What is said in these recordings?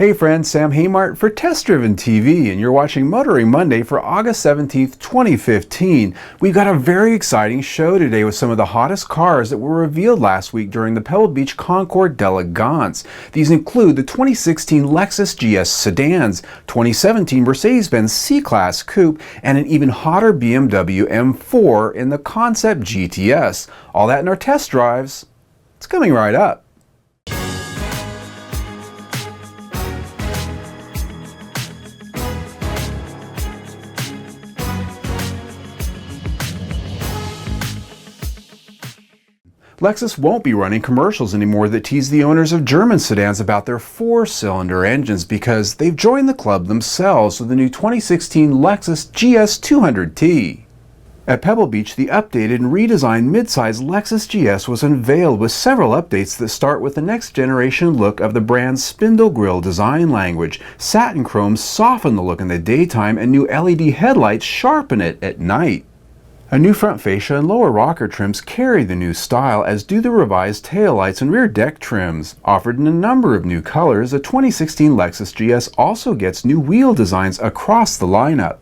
Hey friends, Sam Haymart for Test Driven TV, and you're watching Motoring Monday for August 17th, 2015. We've got a very exciting show today with some of the hottest cars that were revealed last week during the Pebble Beach Concours d'Elegance. These include the 2016 Lexus GS sedans, 2017 Mercedes-Benz C-Class Coupe, and an even hotter BMW M4 in the Concept GTS. All that in our test drives. It's coming right up. Lexus won't be running commercials anymore that tease the owners of German sedans about their four-cylinder engines because they've joined the club themselves with the new 2016 Lexus GS 200T. At Pebble Beach, the updated and redesigned midsize Lexus GS was unveiled with several updates that start with the next-generation look of the brand's spindle grille design language. Satin chromes soften the look in the daytime, and new LED headlights sharpen it at night. A new front fascia and lower rocker trims carry the new style, as do the revised taillights and rear deck trims. Offered in a number of new colors, the 2016 Lexus GS also gets new wheel designs across the lineup.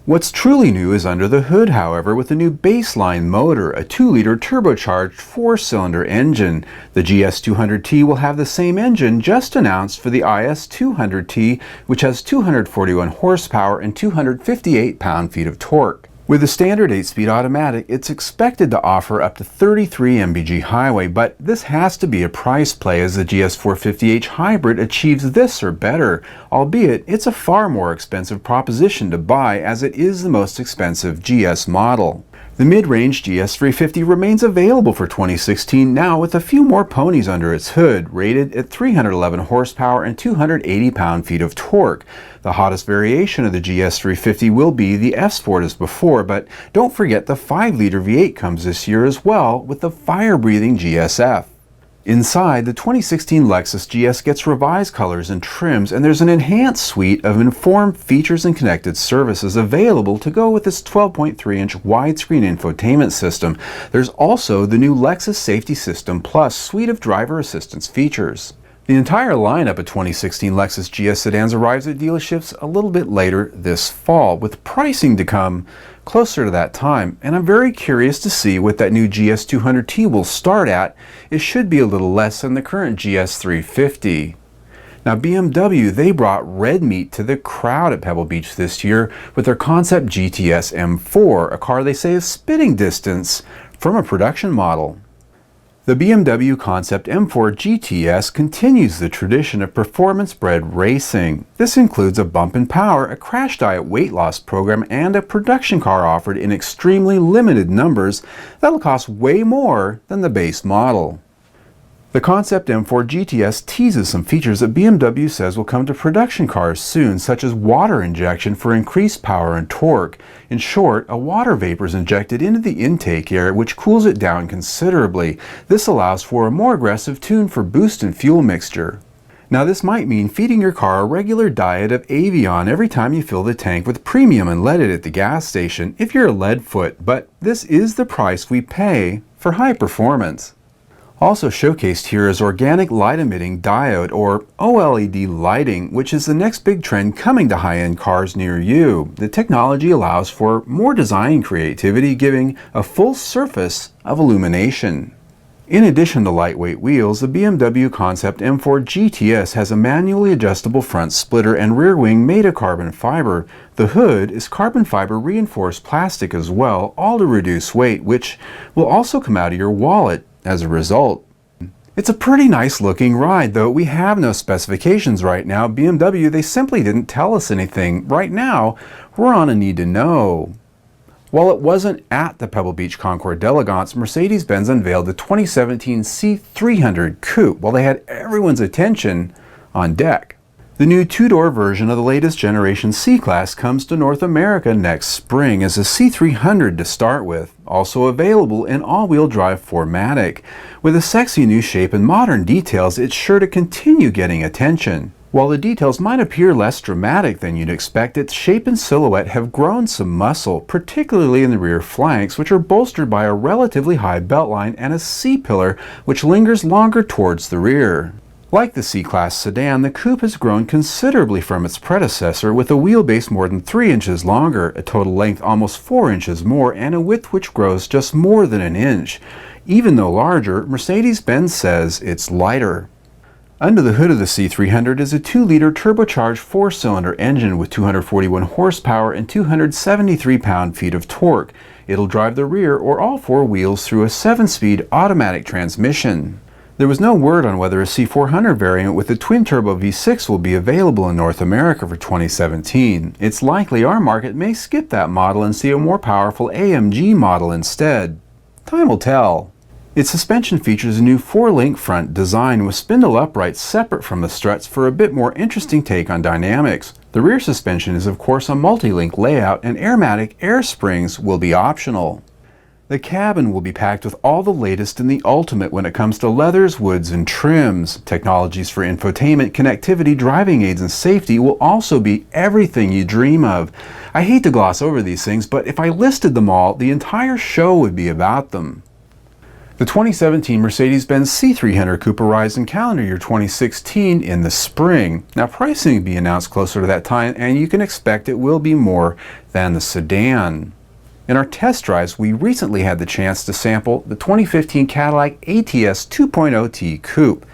What's truly new is under the hood, however, with the new baseline motor, a 2-liter turbocharged 4-cylinder engine. The GS 200T will have the same engine just announced for the IS 200T, which has 241 horsepower and 258 pound-feet of torque. With a standard 8-speed automatic, it's expected to offer up to 33 mpg highway, but this has to be a price play as the GS 450h Hybrid achieves this or better, albeit it's a far more expensive proposition to buy as it is the most expensive GS model. The mid-range GS 350 remains available for 2016 now with a few more ponies under its hood, rated at 311 horsepower and 280 pound-feet of torque. The hottest variation of the GS 350 will be the F-Sport as before, but don't forget the 5-liter V8 comes this year as well with the fire-breathing GSF. Inside, the 2016 Lexus GS gets revised colors and trims, and there's an enhanced suite of informed features and connected services available to go with this 12.3-inch widescreen infotainment system. There's also the new Lexus Safety System Plus suite of driver assistance features. The entire lineup of 2016 Lexus GS sedans arrives at dealerships a little bit later this fall, with pricing to come closer to that time, and I'm very curious to see what that new GS 200T will start at. It should be a little less than the current GS 350. Now BMW, they brought red meat to the crowd at Pebble Beach this year with their Concept GTS M4, a car they say is spitting distance from a production model. The BMW Concept M4 GTS continues the tradition of performance-bred racing. This includes a bump in power, a crash diet weight loss program, and a production car offered in extremely limited numbers that'll cost way more than the base model. The Concept M4 GTS teases some features that BMW says will come to production cars soon, such as water injection for increased power and torque. In short, a water vapor is injected into the intake air, which cools it down considerably. This allows for a more aggressive tune for boost and fuel mixture. Now this might mean feeding your car a regular diet of Avion every time you fill the tank with premium unleaded at the gas station if you're a lead foot, but this is the price we pay for high performance. Also showcased here is organic light-emitting diode, or OLED lighting, which is the next big trend coming to high-end cars near you. The technology allows for more design creativity, giving a full surface of illumination. In addition to lightweight wheels, the BMW Concept M4 GTS has a manually adjustable front splitter and rear wing made of carbon fiber. The hood is carbon fiber reinforced plastic as well, all to reduce weight, which will also come out of your wallet as a result. It's a pretty nice looking ride, though we have no specifications right now. BMW, they simply didn't tell us anything. Right now, we're on a need to know. While it wasn't at the Pebble Beach Concours d'Elegance, Mercedes-Benz unveiled the 2017 C300 Coupe while they had everyone's attention on deck. The new two-door version of the latest generation C-Class comes to North America next spring as a C300 to start with, also available in all-wheel drive 4MATIC. With a sexy new shape and modern details, it's sure to continue getting attention. While the details might appear less dramatic than you'd expect, its shape and silhouette have grown some muscle, particularly in the rear flanks, which are bolstered by a relatively high beltline and a C-pillar which lingers longer towards the rear. Like the C-Class sedan, the coupe has grown considerably from its predecessor, with a wheelbase more than 3 inches longer, a total length almost 4 inches more, and a width which grows just more than an inch. Even though larger, Mercedes-Benz says it's lighter. Under the hood of the C300 is a 2-liter turbocharged 4-cylinder engine with 241 horsepower and 273 pound-feet of torque. It'll drive the rear or all 4 wheels through a 7-speed automatic transmission. There was no word on whether a C400 variant with a twin-turbo V6 will be available in North America for 2017. It's likely our market may skip that model and see a more powerful AMG model instead. Time will tell. Its suspension features a new 4-link front design with spindle uprights separate from the struts for a bit more interesting take on dynamics. The rear suspension is of course a multi-link layout, and airmatic air springs will be optional. The cabin will be packed with all the latest in the ultimate when it comes to leathers, woods, and trims. Technologies for infotainment, connectivity, driving aids, and safety will also be everything you dream of. I hate to gloss over these things, but if I listed them all, the entire show would be about them. The 2017 Mercedes-Benz C300 Coupe arrives in calendar year 2016 in the spring. Now, pricing will be announced closer to that time, and you can expect it will be more than the sedan. In our test drives, we recently had the chance to sample the 2015 Cadillac ATS 2.0T Coupe,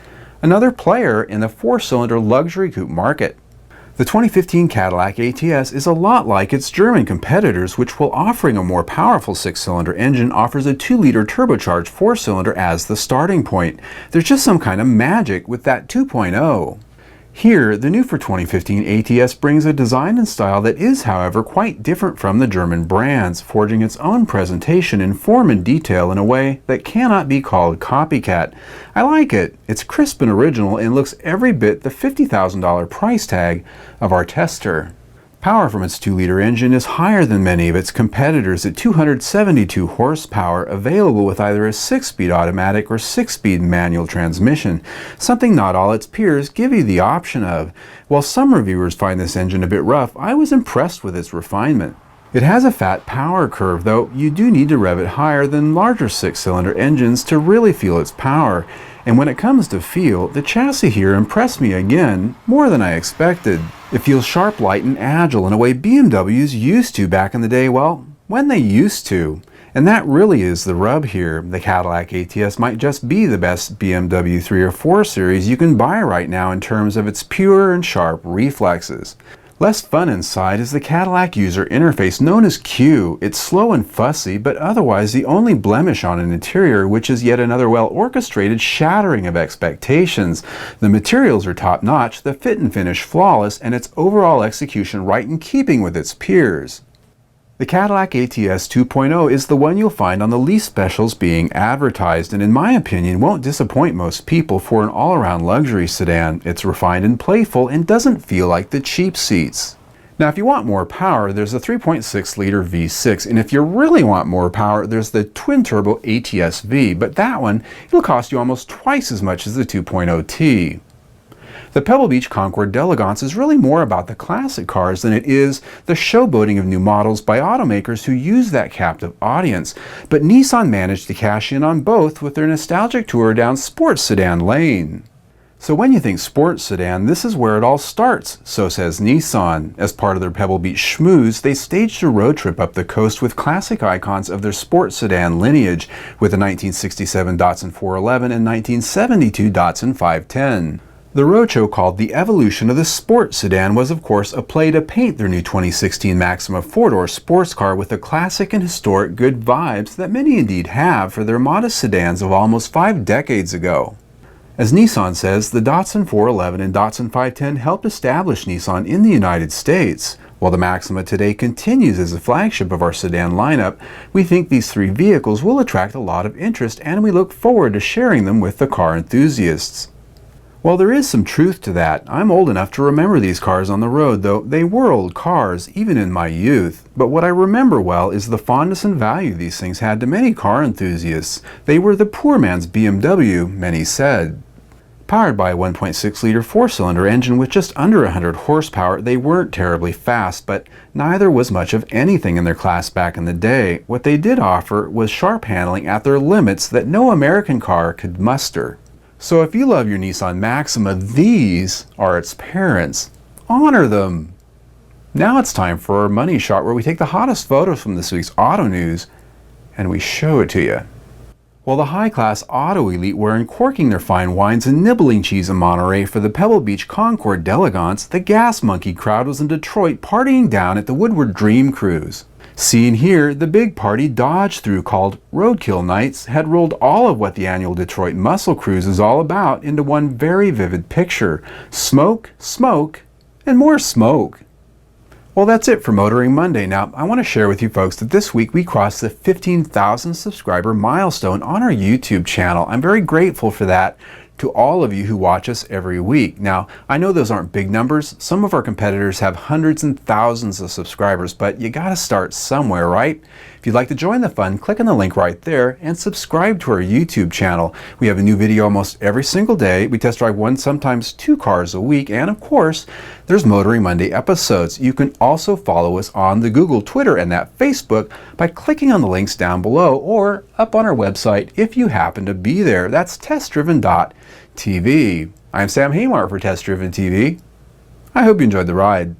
another player in the 4-cylinder luxury coupe market. The 2015 Cadillac ATS is a lot like its German competitors, which, while offering a more powerful 6-cylinder engine, offers a 2-liter turbocharged 4-cylinder as the starting point. There's just some kind of magic with that 2.0. Here, the new for 2015 ATS brings a design and style that is, however, quite different from the German brands, forging its own presentation in form and detail in a way that cannot be called copycat. I like it. It's crisp and original and looks every bit the $50,000 price tag of our tester. Power from its 2-liter engine is higher than many of its competitors at 272 horsepower, available with either a 6-speed automatic or 6-speed manual transmission, something not all its peers give you the option of. While some reviewers find this engine a bit rough, I was impressed with its refinement. It has a fat power curve, though you do need to rev it higher than larger 6-cylinder engines to really feel its power. And when it comes to feel, the chassis here impressed me again, more than I expected. It feels sharp, light, and agile in a way BMWs used to back in the day, well, when they used to. And that really is the rub here. The Cadillac ATS might just be the best BMW 3 or 4 series you can buy right now in terms of its pure and sharp reflexes. Less fun inside is the Cadillac user interface known as Q. It's slow and fussy, but otherwise the only blemish on an interior, which is yet another well-orchestrated shattering of expectations. The materials are top-notch, the fit and finish flawless, and its overall execution right in keeping with its peers. The Cadillac ATS 2.0 is the one you'll find on the least specials being advertised, and in my opinion won't disappoint most people for an all-around luxury sedan. It's refined and playful and doesn't feel like the cheap seats. Now, if you want more power, there's the 3.6-liter V6, and if you really want more power, there's the twin-turbo ATS V, but that one, it'll cost you almost twice as much as the 2.0T. The Pebble Beach Concours d'Elegance is really more about the classic cars than it is the showboating of new models by automakers who use that captive audience. But Nissan managed to cash in on both with their nostalgic tour down sports sedan lane. So when you think sports sedan, this is where it all starts, so says Nissan. As part of their Pebble Beach schmooze, they staged a road trip up the coast with classic icons of their sports sedan lineage, with the 1967 Datsun 411 and 1972 Datsun 510. The roadshow, called The Evolution of the Sports Sedan, was of course a play to paint their new 2016 Maxima 4-door sports car with the classic and historic good vibes that many indeed have for their modest sedans of almost 5 decades ago. As Nissan says, the Datsun 411 and Datsun 510 helped establish Nissan in the United States. While the Maxima today continues as a flagship of our sedan lineup, we think these 3 vehicles will attract a lot of interest, and we look forward to sharing them with the car enthusiasts. While there is some truth to that, I'm old enough to remember these cars on the road, though they were old cars, even in my youth. But what I remember well is the fondness and value these things had to many car enthusiasts. They were the poor man's BMW, many said. Powered by a 1.6-liter 4-cylinder engine with just under 100 horsepower, they weren't terribly fast, but neither was much of anything in their class back in the day. What they did offer was sharp handling at their limits that no American car could muster. So if you love your Nissan Maxima, these are its parents. Honor them! Now it's time for our money shot, where we take the hottest photos from this week's auto news and we show it to you. While the high-class auto elite were uncorking their fine wines and nibbling cheese in Monterey for the Pebble Beach Concours d'Elegance, the gas monkey crowd was in Detroit partying down at the Woodward Dream Cruise. Seen here, the big party Dodge through, called Roadkill Nights, had rolled all of what the annual Detroit Muscle Cruise is all about into one very vivid picture. Smoke, smoke, and more smoke. Well, that's it for Motoring Monday. Now, I want to share with you folks that this week we crossed the 15,000 subscriber milestone on our YouTube channel. I'm very grateful for that to all of you who watch us every week. Now, I know those aren't big numbers. Some of our competitors have hundreds and thousands of subscribers, but you gotta start somewhere, right? If you'd like to join the fun, click on the link right there and subscribe to our YouTube channel. We have a new video almost every single day. We test drive one, sometimes two cars a week, and of course, there's Motoring Monday episodes. You can also follow us on the Google, Twitter, and that Facebook by clicking on the links down below or up on our website if you happen to be there. That's testdriven.tv. I'm Sam Haymart for Test Driven TV. I hope you enjoyed the ride.